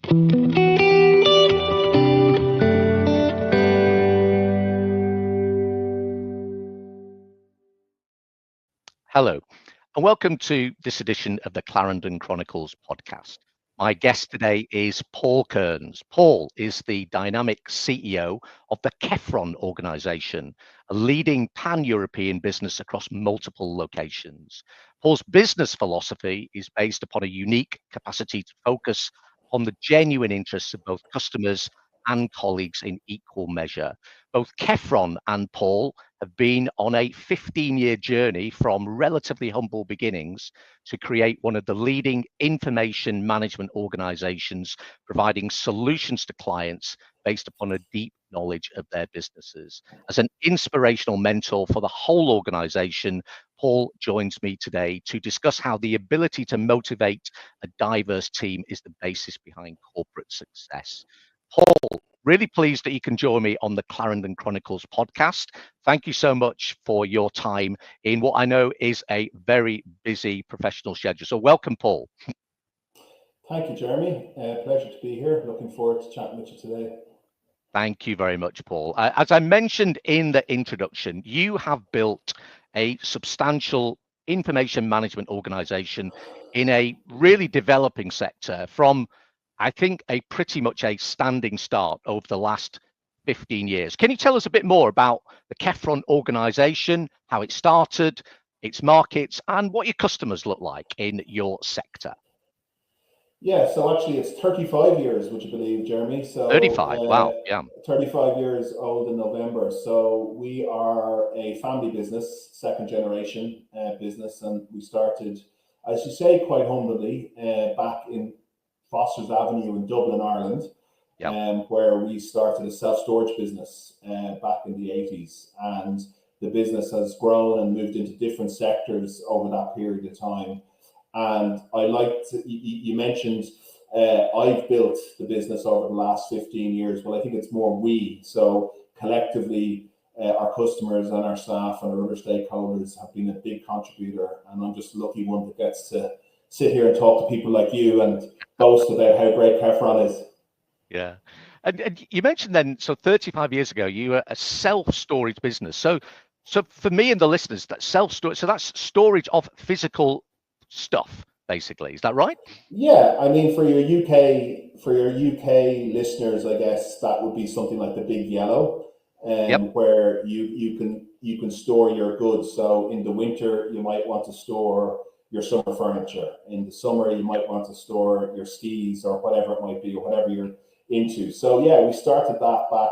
Hello, and welcome to this edition of the Clarendon Chronicles podcast. My guest today is Paul Kearns. Paul is the dynamic CEO of the Kefron organization, a leading pan-European business across multiple locations. Paul's business philosophy is based upon a unique capacity to focus on the genuine interests of both customers and colleagues in equal measure. Both Kefron and Paul have been on a 15-year journey from relatively humble beginnings to create one of the leading information management organizations, providing solutions to clients based upon a deep knowledge of their businesses. As an inspirational mentor for the whole organization, Paul joins me today to discuss how the ability to motivate a diverse team is the basis behind corporate success. Paul, really pleased that you can join me on the Clarendon Chronicles podcast. Thank you so much for your time in what I know is a very busy professional schedule. So welcome, Paul. Thank you, Jeremy. Pleasure to be here. Looking forward to chatting with you today. Thank you very much, Paul. As I mentioned in the introduction, you have built a substantial information management organization in a really developing sector from, I think, pretty much a standing start over the last 15 years. Can you tell us a bit more about the Kefron organization, how it started, its markets, and what your customers look like in your sector? Yeah, so actually it's 35 years, would you believe, Jeremy? So 35, wow, yeah. 35 years old in November. So we are a family business, second generation business, and we started, as you say, quite humbly back in Foster's Avenue in Dublin, Ireland, where we started a self-storage business back in the 80s. And the business has grown and moved into different sectors over that period of time. And I liked, you mentioned, I've built the business over the last 15 years. Well, I think it's more we. So collectively, our customers and our staff and our other stakeholders have been a big contributor. And I'm just a lucky one that gets to sit here and talk to people like you and boast about how great Kefron is. Yeah. And you mentioned then, so 35 years ago, you were a self-storage business. So for me and the listeners, that self-storage, so that's storage of physical stuff, basically. Is that right? Yeah, I mean, for your UK listeners, I guess that would be something like the Big Yellow, where you can store your goods. So in the winter, you might want to store your summer furniture. In the summer, you might want to store your skis or whatever it might be, or whatever you're into. So yeah, we started that back.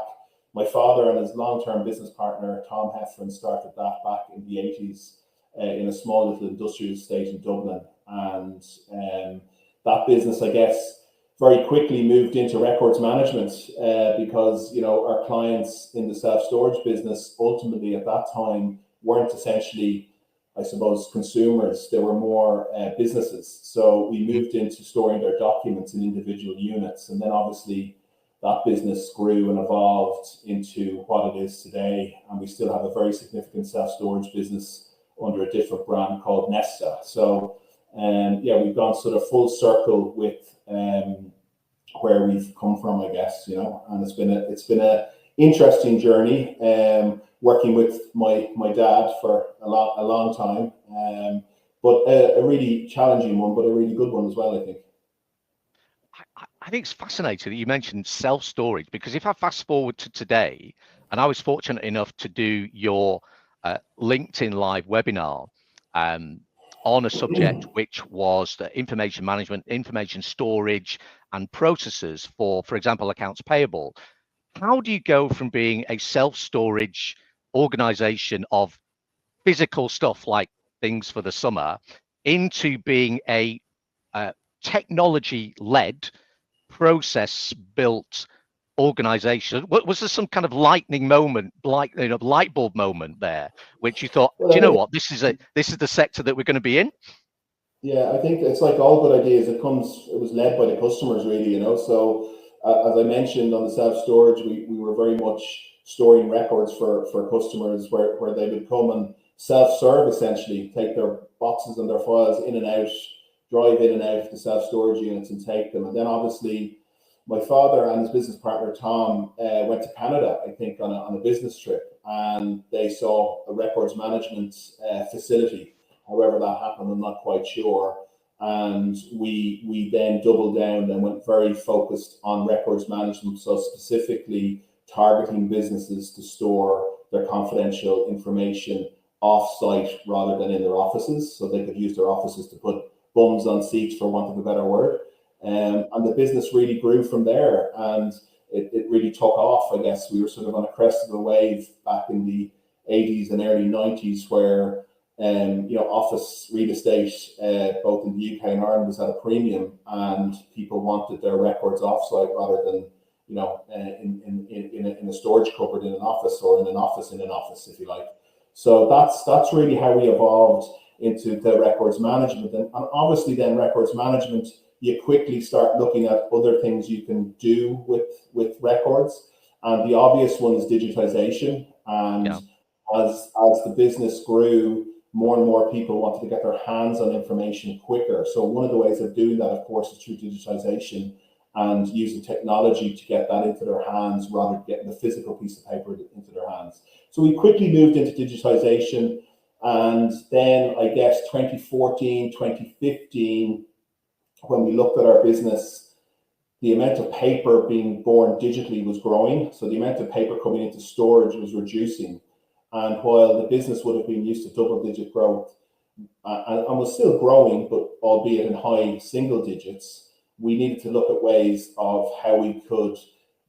My father and his long-term business partner, Tom Heffron, started that back in the 80s in a small little industrial estate in Dublin. And that business, I guess, very quickly moved into records management because, you know, our clients in the self-storage business ultimately at that time weren't essentially, I suppose, consumers. They were more businesses. So we moved into storing their documents in individual units. And then obviously that business grew and evolved into what it is today. And we still have a very significant self-storage business under a different brand called Nesta. So yeah, we've gone sort of full circle with where we've come from, I guess, you know, and it's been a interesting journey working with my dad for a long time, but a really challenging one, but a really good one as well, I think. I think it's fascinating that you mentioned self-storage, because if I fast forward to today, and I was fortunate enough to do your LinkedIn Live webinar on a subject which was the information management, information storage, and processes for example, accounts payable. How do you go from being a self-storage organization of physical stuff like things for the summer into being a technology-led, process-built organization? Was there some kind of lightning moment, like, you know, light bulb moment there, which you thought, do you know what, this is the sector that we're going to be in? Yeah, I think it's like all good ideas. It was led by the customers, really, you know. So as I mentioned on the self-storage, we were very much storing records for customers where they would come and self-serve, essentially, take their boxes and their files in and out, drive in and out of the self-storage units and take them. And then obviously my father and his business partner Tom went to Canada, I think, on a business trip, and they saw a records management facility. However that happened, I'm not quite sure. And we then doubled down and went very focused on records management, so specifically targeting businesses to store their confidential information off-site rather than in their offices, so they could use their offices to put bums on seats, for want of a better word. And the business really grew from there, and it really took off. I guess we were sort of on a crest of a wave back in the 80s and early 90s, where office real estate, both in the UK and Ireland, was at a premium, and people wanted their records offsite rather than in a storage cupboard in an office, or in an office, if you like. So that's really how we evolved into the records management, and obviously then records management, you quickly start looking at other things you can do with records, and the obvious one is digitization. And as the business grew, more and more people wanted to get their hands on information quicker. So one of the ways of doing that, of course, is through digitization and using technology to get that into their hands rather than getting the physical piece of paper into their hands. So we quickly moved into digitization, and then I guess 2014, 2015, when we looked at our business, the amount of paper being born digitally was growing. So the amount of paper coming into storage was reducing. And while the business would have been used to double-digit growth and was still growing, but albeit in high single digits, we needed to look at ways of how we could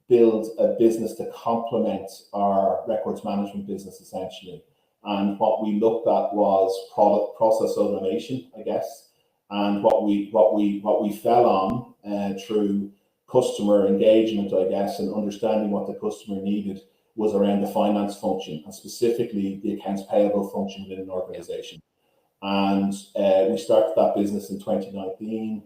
build a business to complement our records management business, essentially. And what we looked at was process automation, I guess. And what we fell on through customer engagement, I guess, and understanding what the customer needed, was around the finance function, and specifically the accounts payable function within an organization. And we started that business in 2019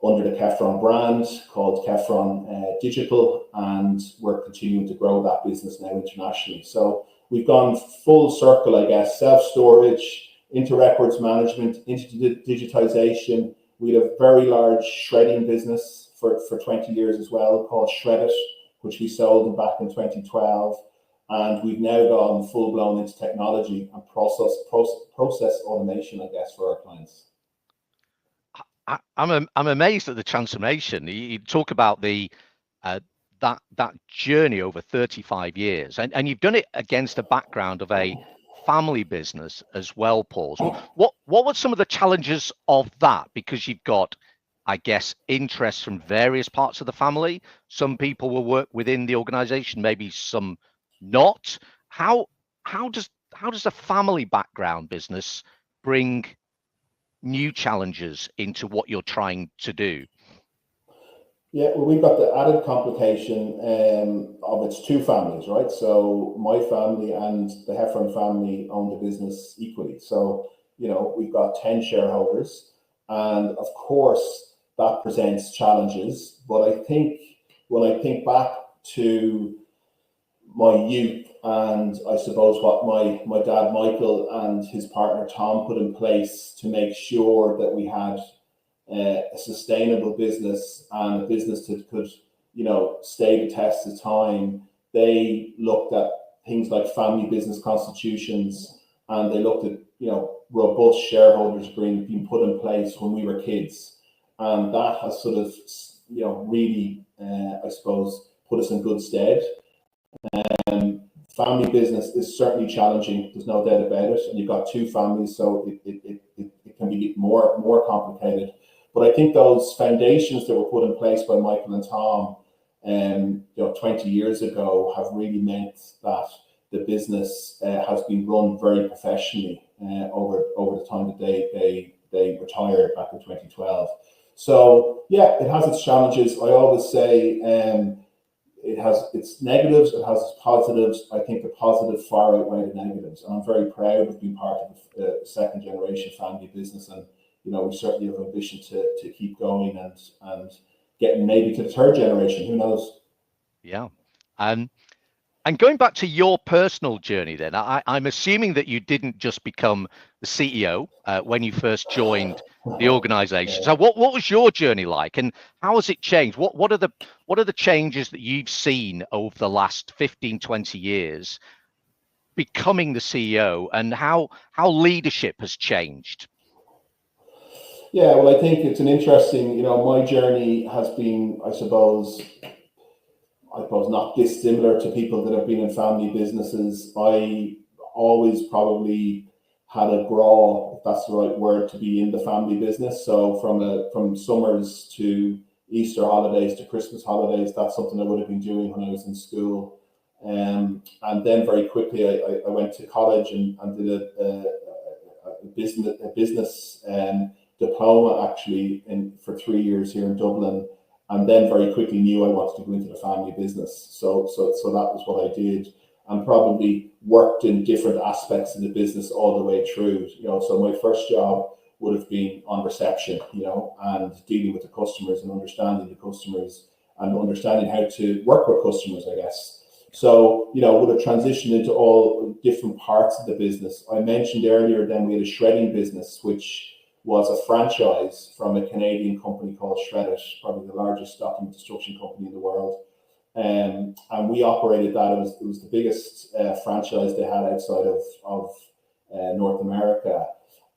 under the Kefron brand, called Kefron Digital, and we're continuing to grow that business now internationally. So we've gone full circle, I guess, self-storage, into records management, into digitization. We had a very large shredding business for 20 years as well, called Shred It, which we sold back in 2012. And we've now gone full-blown into technology and process automation, I guess, for our clients. I'm amazed at the transformation. You talk about the that journey over 35 years, and you've done it against a background of a family business as well, Paul. So what were some of the challenges of that? Because you've got, I guess, interests from various parts of the family. Some people will work within the organization, maybe some not. How does a family background business bring new challenges into what you're trying to do? Yeah, well, we've got the added complication of it's two families, right? So my family and the Kefron family own the business equally. So, we've got 10 shareholders, and of course that presents challenges. But I think when I think back to my youth, and I suppose what my dad Michael and his partner Tom put in place to make sure that we had a sustainable business and a business that could, stay the test of time, they looked at things like family business constitutions, and they looked at, robust shareholders agreement being put in place when we were kids. And that has sort of, really, I suppose, put us in good stead. Family business is certainly challenging. There's no doubt about it. And you've got two families, so it can be more complicated. But I think those foundations that were put in place by Michael and Tom, 20 years ago, have really meant that the business has been run very professionally over the time that they retired back in 2012. So yeah, it has its challenges. I always say it has its negatives, it has its positives. I think the positives far outweigh the negatives, and I'm very proud of being part of the second generation family business. And we certainly have ambition to keep going and getting maybe to the third generation. Who knows? Yeah. And And going back to your personal journey, then I'm assuming that you didn't just become the CEO when you first joined the organization. So what was your journey like, and how has it changed? What are the changes that you've seen over the last 15, 20 years becoming the CEO, and how leadership has changed? Yeah, well, I think it's an interesting, my journey has been, I suppose not dissimilar to people that have been in family businesses. I always probably had a draw, if that's the right word, to be in the family business. So from summers to Easter holidays to Christmas holidays, that's something I would have been doing when I was in school. And then very quickly I went to college and did a business diploma actually for 3 years here in Dublin. And then very quickly knew I wanted to go into the family business. So that was what I did, and probably worked in different aspects of the business all the way through. So my first job would have been on reception, and dealing with the customers and understanding the customers and understanding how to work with customers, I guess. So, would have transitioned into all different parts of the business. I mentioned earlier then we had a shredding business, which was a franchise from a Canadian company called Shred It, probably the largest stocking construction company in the world. And we operated that. It was the biggest franchise they had outside of North America.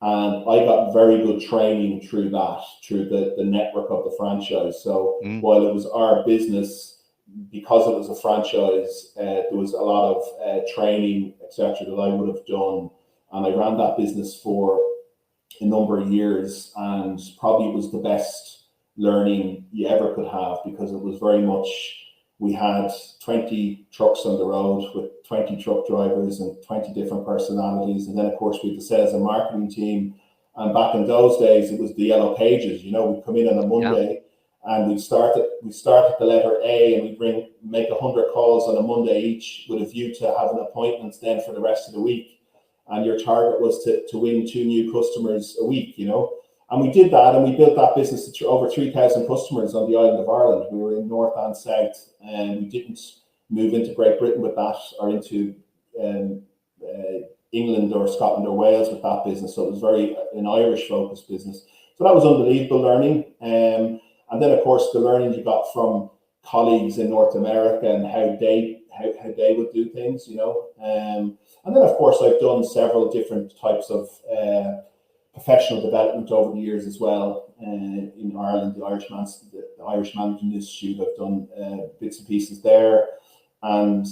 And I got very good training through the network of the franchise. So while it was our business, because it was a franchise, there was a lot of training, etc., that I would have done. And I ran that business for a number of years, and probably it was the best learning you ever could have, because it was very much, we had 20 trucks on the road with 20 truck drivers and 20 different personalities. And then of course we had the sales and marketing team. And back in those days, it was the yellow pages. We'd come in on a Monday and we'd start at the letter A, and we'd make 100 calls on a Monday each, with a view to having appointments then for the rest of the week. And your target was to win 2 new customers a week, And we did that, and we built that business to over 3,000 customers on the island of Ireland. We were in North and South, and we didn't move into Great Britain with that, or into England or Scotland or Wales with that business. So it was very an Irish-focused business. So that was unbelievable learning. And then, of course, the learning you got from colleagues in North America and how they would do things, And then, of course, I've done several different types of professional development over the years as well. In Ireland, the Irish Management Institute, I've done bits and pieces there, and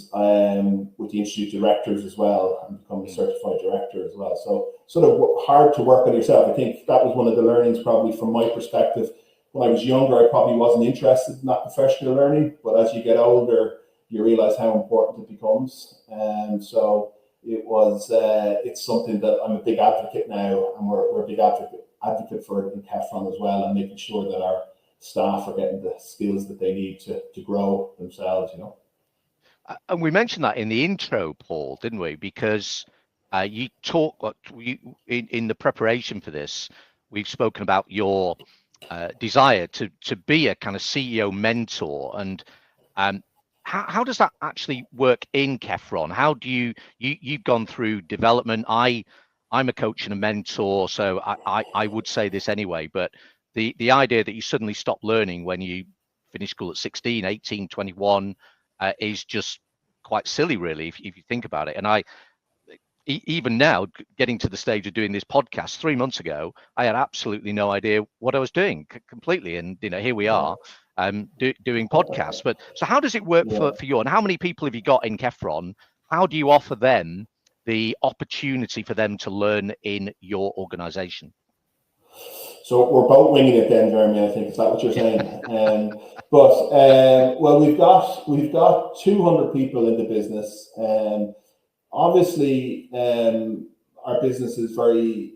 with the Institute directors as well, and become a certified director as well. So sort of hard to work on yourself. I think that was one of the learnings, probably from my perspective. When I was younger, I probably wasn't interested in that professional learning, but as you get older, you realize how important it becomes. And so it's something that I'm a big advocate now, and we're a big advocate for it in Kefron as well, and making sure that our staff are getting the skills that they need to grow themselves, And we mentioned that in the intro, Paul, didn't we? Because you talk in the preparation for this, we've spoken about your desire to be a kind of CEO mentor, and how does that actually work in Kefron? How do you've gone through development? I'm a coach and a mentor, so I would say this anyway, but the idea that you suddenly stop learning when you finish school at 16, 18, 21 is just quite silly, really, if you think about it. And even now, getting to the stage of doing this podcast 3 months ago, I had absolutely no idea what I was doing completely. And, here we are doing podcasts. But so how does it work for you? And how many people have you got in Kefron? How do you offer them the opportunity for them to learn in your organization? So we're both winging it then, Jeremy, I think. Is that what you're saying? Well, we've got 200 people in the business. Obviously, our business is very,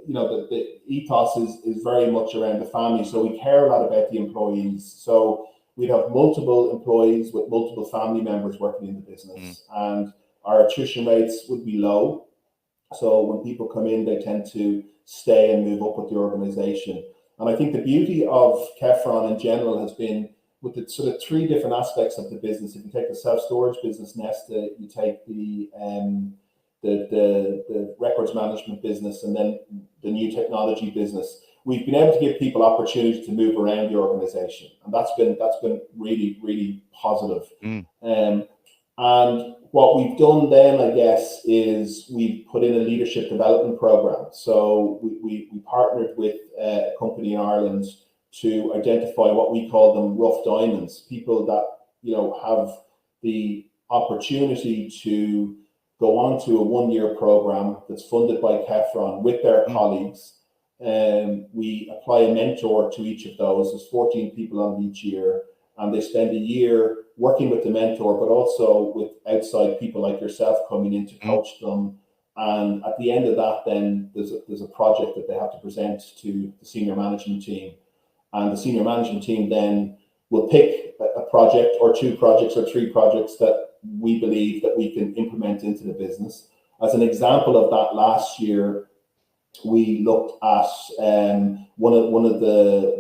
the ethos is very much around the family. So we care a lot about the employees. So we'd have multiple employees with multiple family members working in the business, and our attrition rates would be low. So when people come in, they tend to stay and move up with the organization. And I think the beauty of Kefron in general has been with the sort of three different aspects of the business. If you take the self-storage business, Nesta, you take the records management business, and then the new technology business, we've been able to give people opportunity to move around the organization, and that's been really, really positive. And what we've done then, I guess, is we've put in a leadership development program. So we partnered with a company in Ireland to identify what we call them rough diamonds, people that, you know, have the opportunity to go on to a one-year program that's funded by Kefron with their colleagues. We apply a mentor to each of those. There's 14 people on each year, and they spend a year working with the mentor, but also with outside people like yourself coming in to coach them. And at the end of that, then there's a project that they have to present to the senior management team. And the senior management team then will pick a project or two projects or three projects that we believe that we can implement into the business. As an example of that, last year we looked at one of the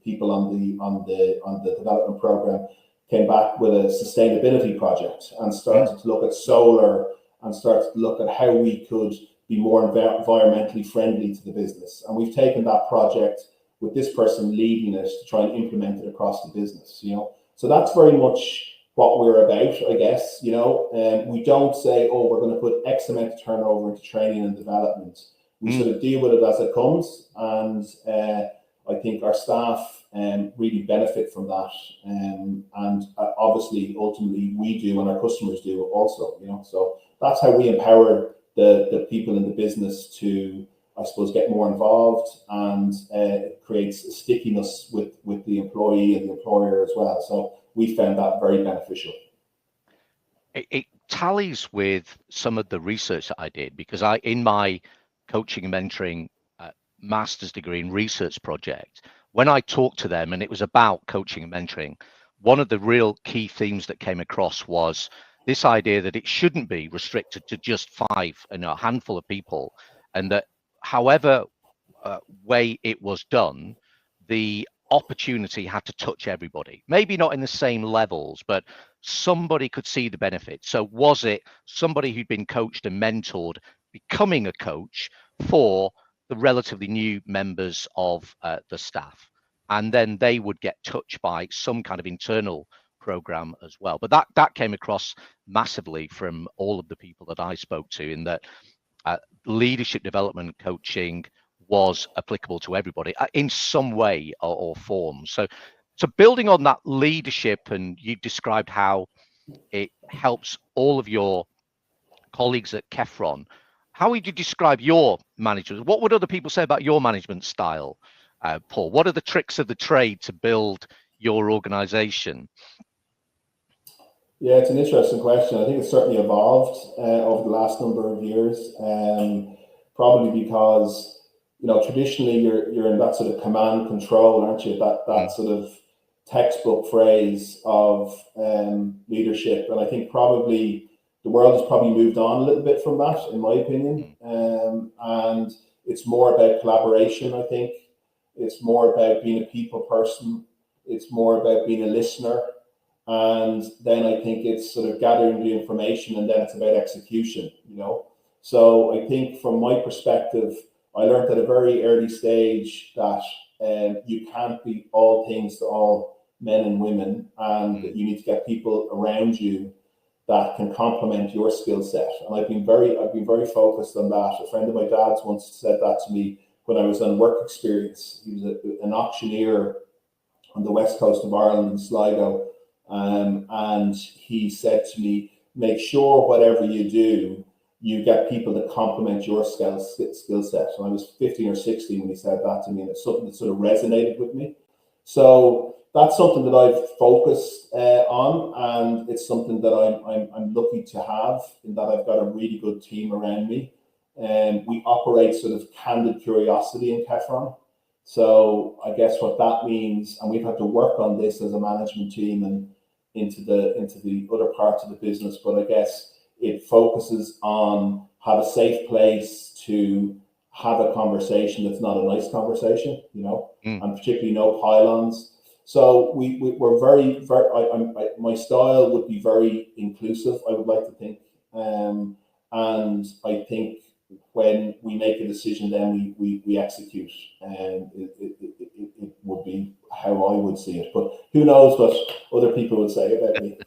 people on the development program came back with a sustainability project and started to look at solar and started to look at how we could be more environmentally friendly to the business. And we've taken that project with this person leading it to try and implement it across the business, you know. So that's very much what we're about, I guess, you know. We don't say, oh, we're going to put X amount of turnover into training and development. We sort of deal with it as it comes, and I think our staff really benefit from that, and obviously, ultimately, we do, and our customers do also, you know. So that's how we empower the people in the business to, I suppose, get more involved, and it creates a stickiness with the employee and the employer as well. So we found that very beneficial. It tallies with some of the research that I did, because in my coaching and mentoring master's degree in research project, when I talked to them and it was about coaching and mentoring, one of the real key themes that came across was this idea that it shouldn't be restricted to just a handful of people, and that however way it was done, the opportunity had to touch everybody. Maybe not in the same levels, but somebody could see the benefit. So was it somebody who'd been coached and mentored becoming a coach for the relatively new members of the staff, and then they would get touched by some kind of internal program as well. But that came across massively from all of the people that I spoke to, in that leadership development coaching was applicable to everybody in some way or form. So building on that leadership, and you described how it helps all of your colleagues at Kefron. How would you describe your management? What would other people say about your management style, Paul? What are the tricks of the trade to build your organization? Yeah, it's an interesting question. I think it's certainly evolved over the last number of years, probably because, you know, traditionally you're in that sort of command control, aren't you? That sort of textbook phrase of leadership, and I think probably the world has probably moved on a little bit from that, in my opinion, and it's more about collaboration. I think it's more about being a people person. It's more about being a listener. And then I think it's sort of gathering the information, and then it's about execution, you know. So I think from my perspective, I learned at a very early stage that you can't be all things to all men and women, and that you need to get people around you that can complement your skill set. And I've been very focused on that. A friend of my dad's once said that to me when I was on work experience. He was an auctioneer on the west coast of Ireland in Sligo. And he said to me, make sure whatever you do, you get people that complement your skill set. And I was 15 or 16 when he said that to me, and it's something that sort of resonated with me. So that's something that I've focused on, and it's something that I'm lucky to have, in that I've got a really good team around me. And we operate sort of candid curiosity in Kefron. So I guess what that means, and we've had to work on this as a management team and into the other parts of the business, but I guess it focuses on have a safe place to have a conversation that's not a nice conversation, you know, and particularly no pylons. So we're my style would be very inclusive, I would like to think. And I think when we make a decision, then we execute. And it would be how I would see it. But who knows what other people would say about me.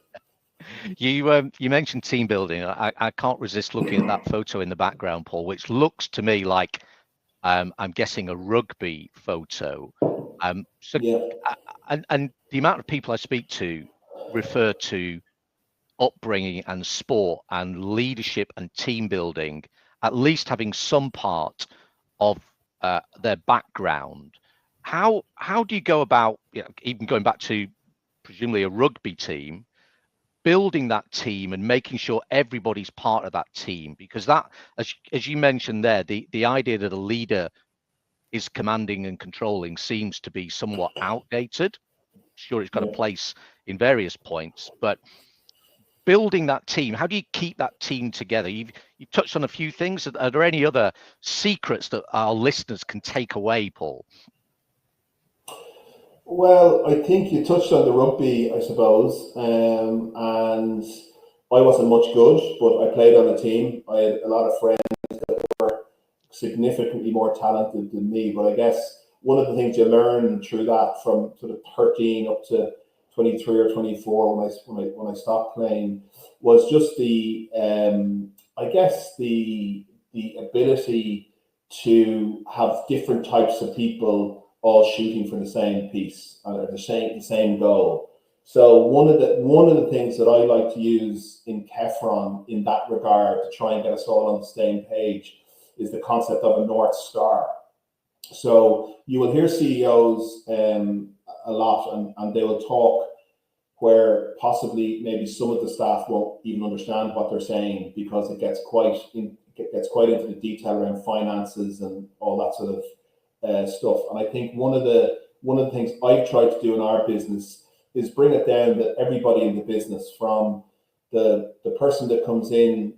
You mentioned team building. I can't resist looking at that photo in the background, Paul, which looks to me like I'm guessing a rugby photo. So Yeah. and the amount of people I speak to refer to upbringing and sport and leadership and team building, at least having some part of their background. How do you go about, even going back to presumably a rugby team, building that team and making sure everybody's part of that team? Because that, as you mentioned there, the idea that a leader is commanding and controlling seems to be somewhat outdated. Sure, it's got a Yeah. place in various points, but building that team, how do you keep that team together? You've touched on a few things. Are there any other secrets that our listeners can take away, Paul? Well, I think you touched on the rugby, I suppose, and I wasn't much good, but I played on a team. I had a lot of friends were significantly more talented than me. But I guess one of the things you learn through that, from sort of 13 up to 23 or 24, when I stopped playing, was just the I guess the ability to have different types of people all shooting for the same piece or the same goal. So one of the things that I like to use in Kefron in that regard to try and get us all on the same page is the concept of a North Star. So you will hear CEOs a lot, and they will talk where possibly maybe some of the staff won't even understand what they're saying, because it gets quite into the detail around finances and all that sort of stuff. And I think one of the things I've tried to do in our business is bring it down that everybody in the business, from the person that comes in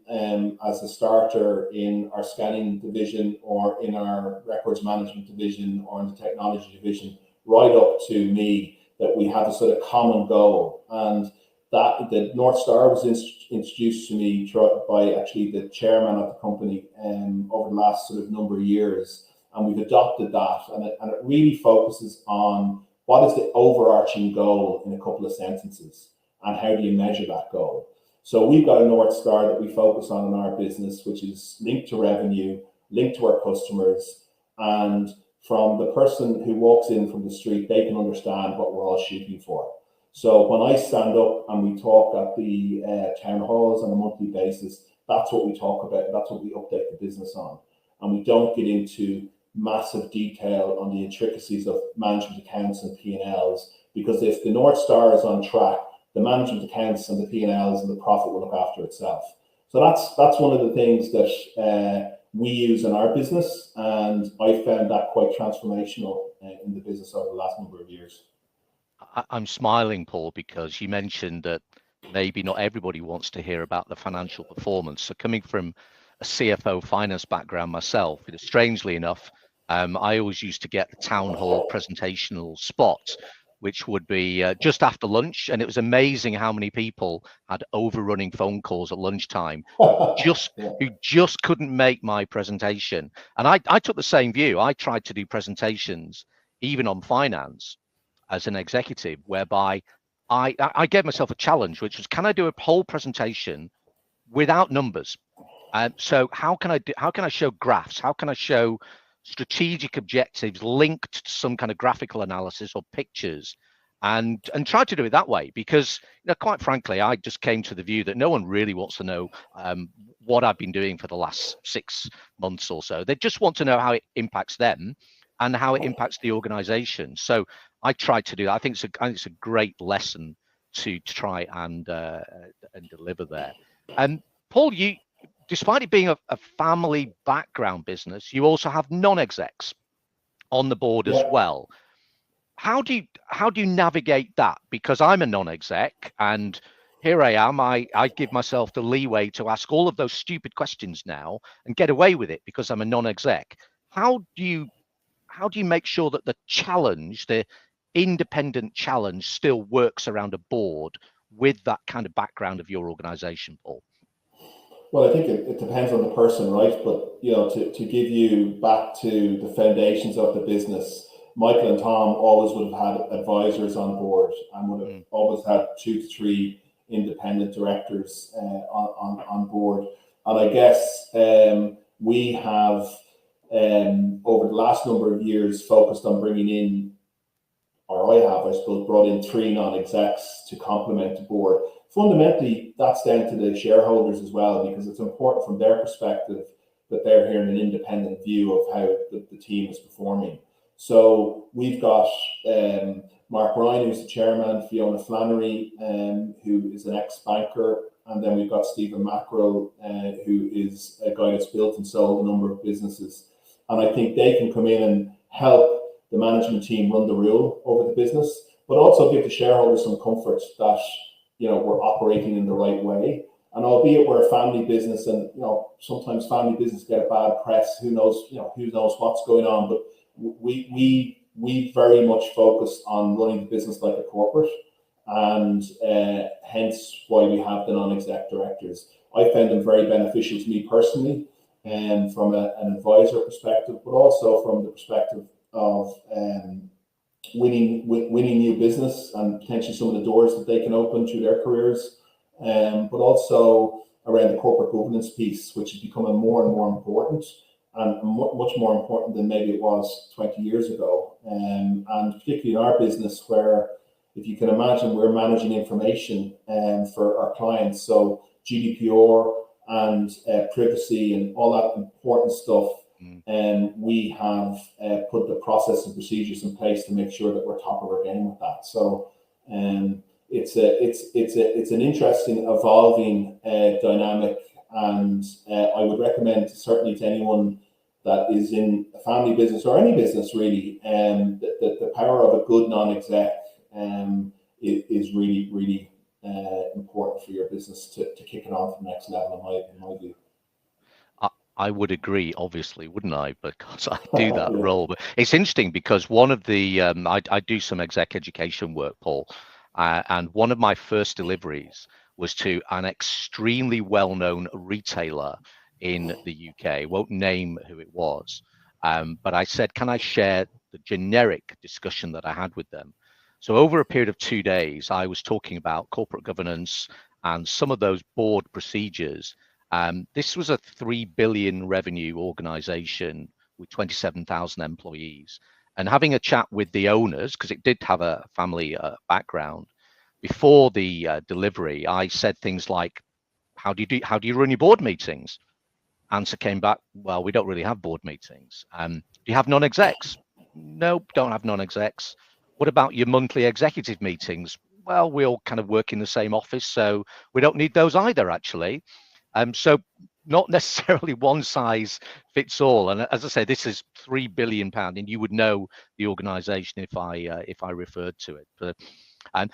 as a starter in our scanning division or in our records management division or in the technology division, right up to me, that we have a sort of common goal. And that the North Star was introduced to me by actually the chairman of the company over the last sort of number of years. And we've adopted that, and it really focuses on what is the overarching goal in a couple of sentences, and how do you measure that goal. So we've got a North Star that we focus on in our business, which is linked to revenue, linked to our customers, and from the person who walks in from the street, they can understand what we're all shooting for. So when I stand up and we talk at the town halls on a monthly basis, that's what we talk about. That's what we update the business on. And we don't get into massive detail on the intricacies of management accounts and P&Ls, because if the North Star is on track, the management accounts and the P&Ls and the profit will look after itself. So that's one of the things that we use in our business, and I found that quite transformational in the business over the last number of years. I'm smiling, Paul, because you mentioned that maybe not everybody wants to hear about the financial performance. So coming from a CFO finance background myself, strangely enough, I always used to get the town hall presentational spot, which would be just after lunch. And it was amazing how many people had overrunning phone calls at lunchtime who just couldn't make my presentation. And I took the same view. I tried to do presentations, even on finance, as an executive, whereby I gave myself a challenge, which was, can I do a whole presentation without numbers? So how can I show graphs? How can I show strategic objectives linked to some kind of graphical analysis or pictures, and try to do it that way? Because quite frankly, I just came to the view that no one really wants to know what I've been doing for the last 6 months or so. They just want to know how it impacts them and how it impacts the organization. So I tried to do that. I think it's a great lesson to try and deliver there. And Paul, despite it being a family background business, you also have non-execs on the board as well. How do you navigate that? Because I'm a non-exec, and here I am. I give myself the leeway to ask all of those stupid questions now and get away with it because I'm a non-exec. How do you make sure that the challenge, the independent challenge still works around a board with that kind of background of your organization, Paul? Well, I think it depends on the person, right? But, you know, to give you back to the foundations of the business, Michael and Tom always would have had advisors on board and would have always had 2 to 3 independent directors on board. And I guess we have, over the last number of years, focused on bringing in, or I have, I suppose, brought in 3 non-execs to complement the board. Fundamentally, that's down to the shareholders as well, because it's important from their perspective that they're hearing an independent view of how the team is performing. So we've got Mark Ryan, who's the chairman, Fiona Flannery, who is an ex-banker, and then we've got Stephen Mackrell, who is a guy that's built and sold a number of businesses. And I think they can come in and help the management team run the rule over the business, but also give the shareholders some comfort that, you know, we're operating in the right way. And albeit we're a family business, and, you know, sometimes family business get a bad press. Who knows what's going on? But we very much focus on running the business like a corporate, and hence why we have the non-exec directors. I found them very beneficial to me personally, and from an advisor perspective, but also from the perspective of winning new business and potentially some of the doors that they can open through their careers, but also around the corporate governance piece, which is becoming more and more important, and much more important than maybe it was 20 years ago. And particularly in our business, where, if you can imagine, we're managing information for our clients, so GDPR and privacy and all that important stuff. We have put the process and procedures in place to make sure that we're top of our game with that. So it's an interesting, evolving dynamic, and I would recommend certainly to anyone that is in a family business or any business really, the power of a good non-exec is really important for your business to kick it on to the next level, in my view. I would agree, obviously, wouldn't I? Because I do that role. But it's interesting because one of the I do some exec education work, Paul, and one of my first deliveries was to an extremely well-known retailer in the UK. I won't name who it was, but I said, can I share the generic discussion that I had with them? So over a period of 2 days, I was talking about corporate governance and some of those board procedures. This was a 3 billion revenue organization with 27,000 employees, and having a chat with the owners, because it did have a family background. Before the delivery, I said things like, how do you run your board meetings? Answer came back, well, we don't really have board meetings. Do you have non-execs? Nope, don't have non-execs. What about your monthly executive meetings? Well, we all kind of work in the same office, so we don't need those either, actually. So not necessarily one size fits all. And as I say, this is £3 billion, and you would know the organisation if I referred to it. But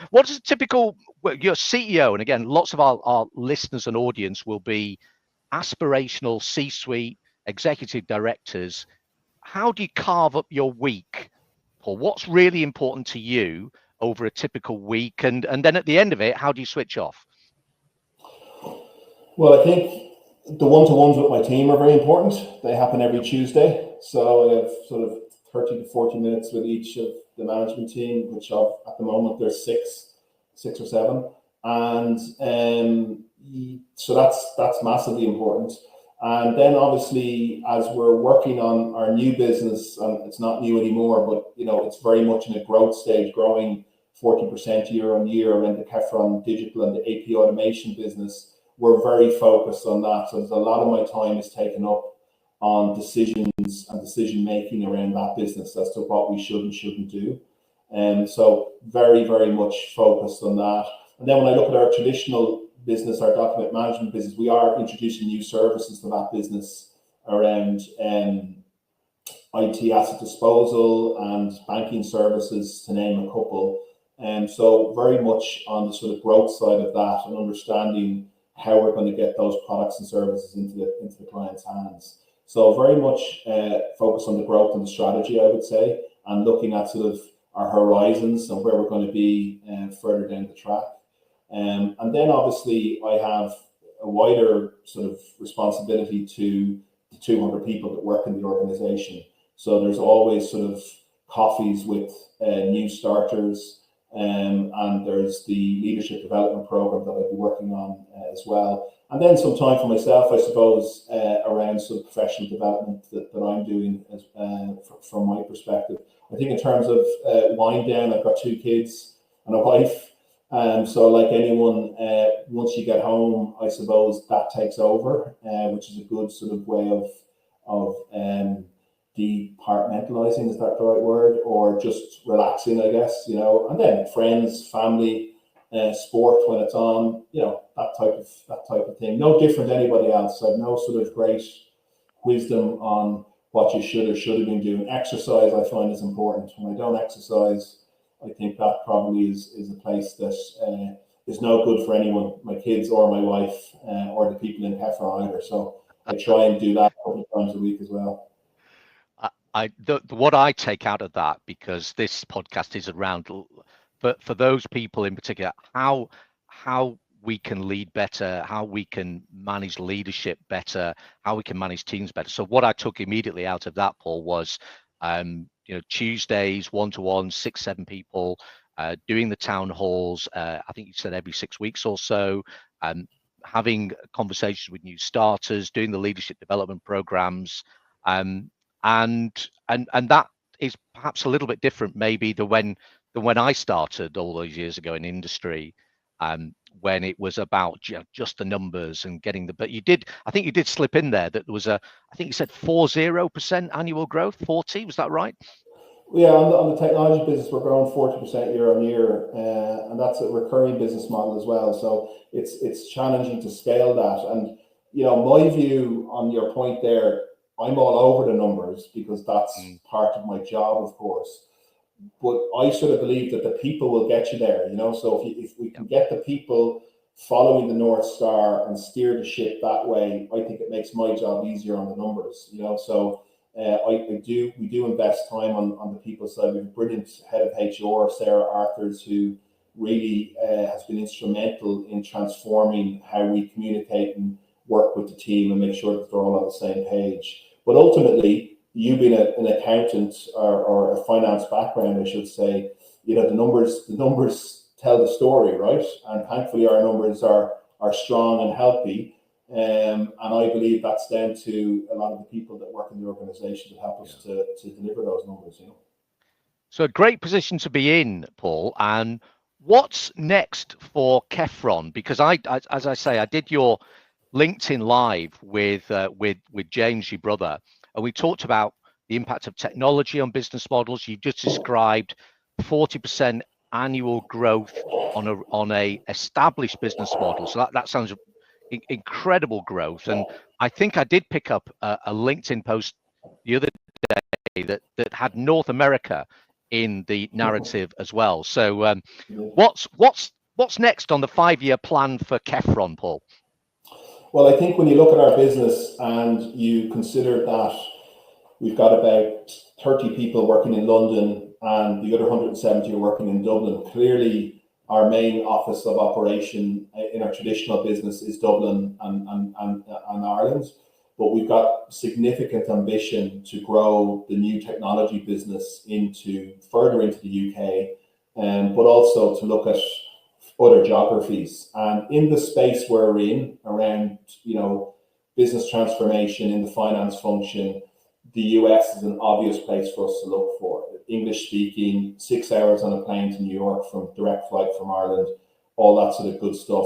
what is a typical, your CEO, and again, lots of our listeners and audience will be aspirational C-suite executive directors. How do you carve up your week, Paul? What's really important to you over a typical week? And then at the end of it, how do you switch off? Well, I think the one-to-ones with my team are very important. They happen every Tuesday. So I have sort of 30 to 40 minutes with each of the management team, which at the moment there's six or seven. And so that's massively important. And then obviously, as we're working on our new business, and it's not new anymore, but it's very much in a growth stage, growing 40% year on year around the Kefron digital and the AP automation business. We're very focused on that. So there's a lot of my time is taken up on decisions and decision making around that business as to what we should and shouldn't do. And so very, very much focused on that. And then when I look at our traditional business, our document management business, we are introducing new services to that business around IT asset disposal and banking services, to name a couple. And so very much on the sort of growth side of that, and understanding how we're going to get those products and services into the client's hands. So very much focus on the growth and the strategy, I would say, and looking at sort of our horizons and where we're going to be further down the track. And then obviously I have a wider sort of responsibility to the 200 people that work in the organization. So there's always sort of coffees with new starters, and there's the leadership development program that I'll be working on as well. And then some time for myself, I suppose, around some professional development that I'm doing from my perspective. I think in terms of wind down, I've got 2 kids and a wife. So like anyone, once you get home, I suppose that takes over, which is a good sort of way of departmentalizing, is that the right word? Or just relaxing, I guess, you know, and then friends, family, sport when it's on, you know, that type of thing. No different than anybody else. I have no sort of great wisdom on what you should or should have been doing. Exercise, I find, is important. When I don't exercise, I think that probably is a place that is no good for anyone, my kids or my wife, or the people in Kefron either. So I try and do that a couple of times a week as well. What I take out of that, because this podcast is around, for those people in particular, how we can lead better, how we can manage leadership better, how we can manage teams better. So what I took immediately out of that, Paul, was you know, Tuesdays, 1-to-1, 6-7 people, doing the town halls. I think you said every 6 weeks or so, having conversations with new starters, doing the leadership development programs, and that is perhaps a little bit different maybe than when I started all those years ago in industry, when it was about just the numbers and getting but I think you did slip in there that there was I think you said 40% annual growth. 40, was that right? Yeah, on the technology business, we're growing 40% year on year, and that's a recurring business model as well. So it's challenging to scale that. And you know, my view on your point there, I'm all over the numbers because that's part of my job, of course. But I sort of believe that the people will get you there. You know, so if we can get the people following the North Star and steer the ship that way, I think it makes my job easier on the numbers. You know, so. We do invest time on the people side. We have a brilliant head of HR, Sarah Arthurs, who really has been instrumental in transforming how we communicate and work with the team and make sure that they're all on the same page. But ultimately, you being an accountant or a finance background, I should say, you know, the numbers tell the story, right? And thankfully, our numbers are strong and healthy. And I believe that's down to a lot of the people that work in the organization to help us to deliver those numbers, you know. So a great position to be in, Paul. And what's next for Kefron? Because as I say, I did your LinkedIn Live with James, your brother, and we talked about the impact of technology on business models. You just described 40% annual growth on a established business model. So that sounds incredible growth. And I think I did pick up a LinkedIn post the other day that had North America in the narrative as well. So what's next on the 5-year plan for Kefron, Paul? Well, I think when you look at our business and you consider that we've got about 30 people working in London and the other 170 are working in Dublin, clearly our main office of operation in our traditional business is Dublin and Ireland, but we've got significant ambition to grow the new technology business further into the UK, but also to look at other geographies. And in the space we're in around, you know, business transformation in the finance function, the US is an obvious place for us to look for. English speaking, 6 hours on a plane to New York from direct flight from Ireland, all that sort of good stuff.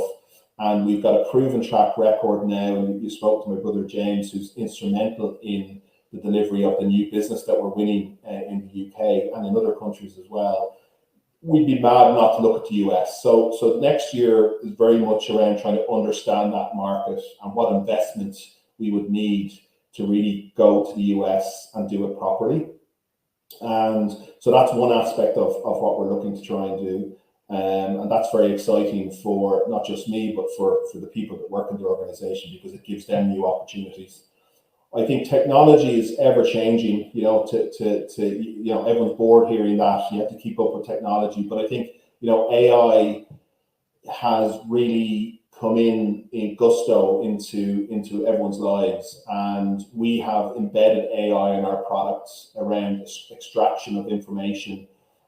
And we've got a proven track record now. And you spoke to my brother James, who's instrumental in the delivery of the new business that we're winning in the UK and in other countries as well. We'd be mad not to look at the US. So next year is very much around trying to understand that market and what investments we would need to really go to the US and do it properly. And so that's one aspect of what we're looking to try and do. And that's very exciting for not just me, but for the people that work in the organization, because it gives them new opportunities. I think technology is ever changing, everyone's bored hearing that you have to keep up with technology. But I think, AI has really come in gusto into everyone's lives. And we have embedded AI in our products around extraction of information.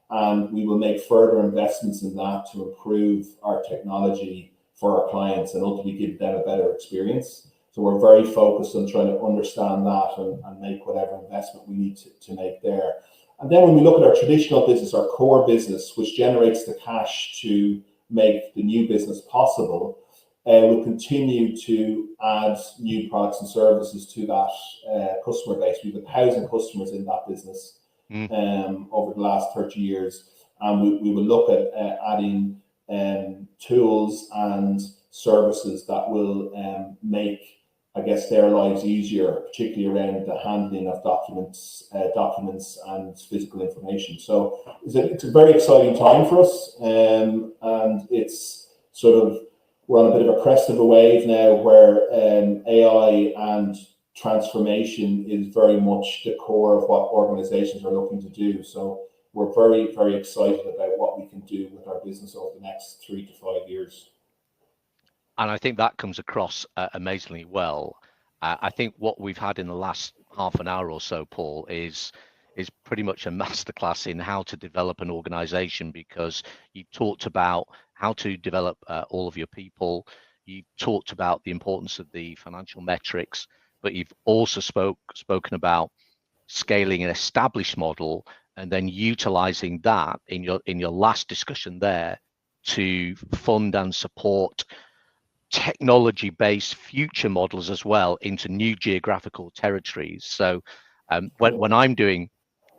And we will make further investments in that to improve our technology for our clients and ultimately give them a better experience. So we're very focused on trying to understand that and make whatever investment we need to make there. And then when we look at our traditional business, our core business, which generates the cash to make the new business possible, we'll continue to add new products and services to that customer base. We have 1,000 customers in that business over the last 30 years. And we will look at adding tools and services that will make, I guess, their lives easier, particularly around the handling of documents and physical information. So it's a very exciting time for us, and it's we're on a bit of a crest of a wave now where AI and transformation is very much the core of what organizations are looking to do. So we're very, very excited about what we can do with our business over the next 3 to 5 years. And I think that comes across amazingly well. I think what we've had in the last half an hour or so, Paul, is pretty much a masterclass in how to develop an organization, because you talked about how to develop all of your people. You talked about the importance of the financial metrics, but you've also spoken about scaling an established model and then utilizing that in your last discussion there to fund and support technology-based future models as well into new geographical territories. So when I'm doing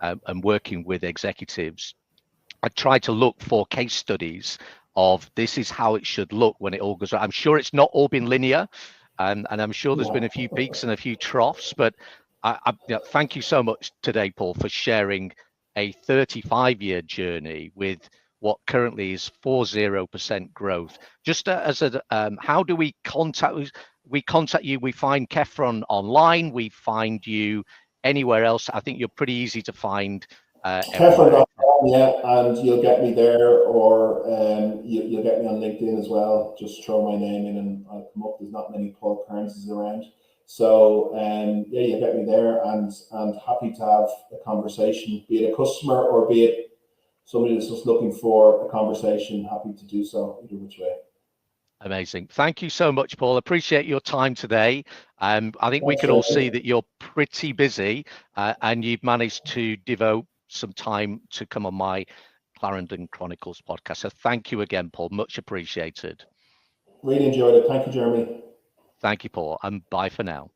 and working with executives, I try to look for case studies of this is how it should look when it all goes right. I'm sure it's not all been linear, and I'm sure there's been a few peaks and a few troughs, but thank you so much today, Paul, for sharing a 35-year journey with what currently is 40% growth. Just how do we contact you? We find Kefron online. We find you anywhere else. I think you're pretty easy to find. Kefron.com, yeah, and you'll get me there, or you'll get me on LinkedIn as well. Just throw my name in and I'll come up. There's not many Paul Kearns around. So yeah, you'll get me there, and happy to have a conversation, be it a customer or be it somebody that's just looking for a conversation. Happy to do so, either which way. Amazing. Thank you so much, Paul. Appreciate your time today. I think we can all see that you're pretty busy, and you've managed to devote some time to come on my Clarendon Chronicles podcast. So thank you again, Paul. Much appreciated. Really enjoyed it. Thank you, Jeremy. Thank you, Paul, and bye for now.